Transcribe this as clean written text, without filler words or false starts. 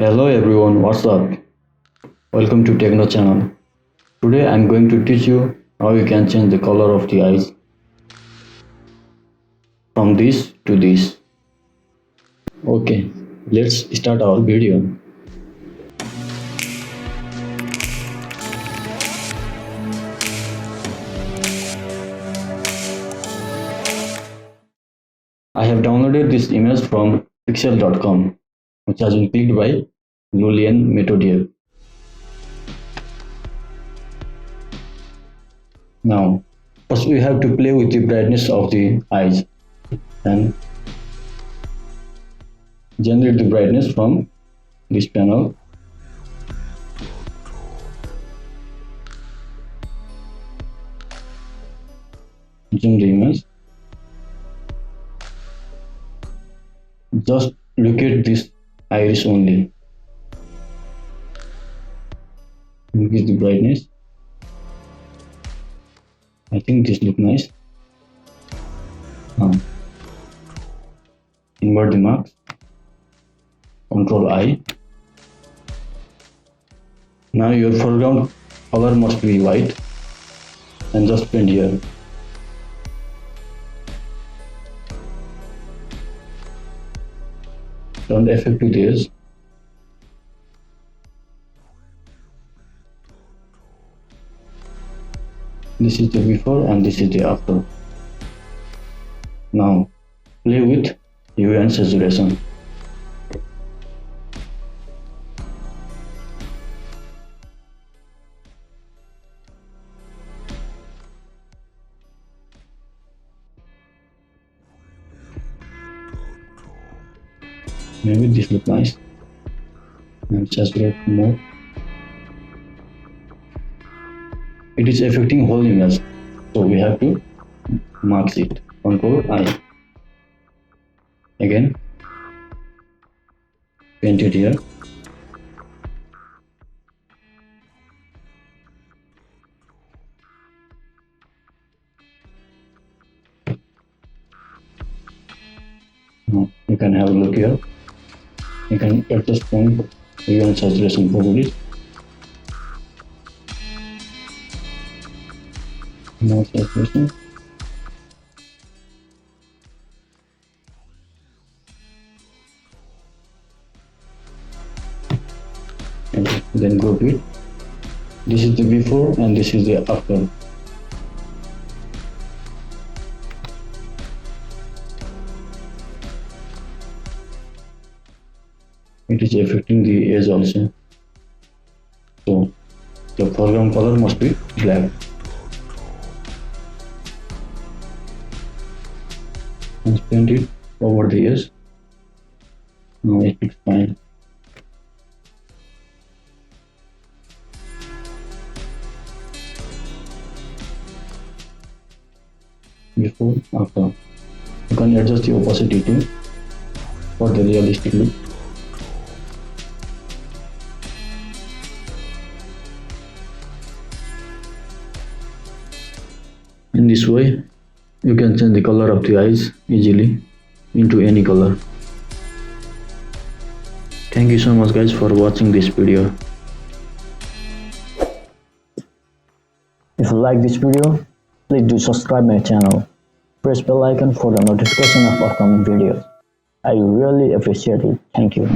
Hello everyone, what's up? Welcome to Techno channel. Today I'm going to teach you how you can change the color of the eyes from this to this. Okay, let's start our video. I have downloaded this image from pixel.com, which has been picked by Julian Metodier. Now, first we have to play with the brightness of the eyes and generate the brightness from this panel. Zoom the image. Just look at this iris only. Increase the brightness. I think this looks nice. Invert the marks. Control I. Now your foreground color must be white and just paint here. Turn the effect to this. This is the before and this is the after. Now play with hue and saturation. Maybe this looks nice. And saturate more. It is affecting whole image, so we have to mark it. Control I. Again, paint it here. Now you can have a look here. You can adjust point, hue and saturation properties. More saturation. And then go to it. This is the before and this is the after. It is affecting the edge also. So the foreground color must be black. And paint it over the edge. Now it looks fine. Before, after. You can adjust the opacity too for the realistic look. In this way, you can change the color of the eyes easily into any color. Thank you so much guys for watching this video. If you like this video, please do subscribe my channel. Press bell icon for the notification of upcoming videos. I really appreciate it. Thank you.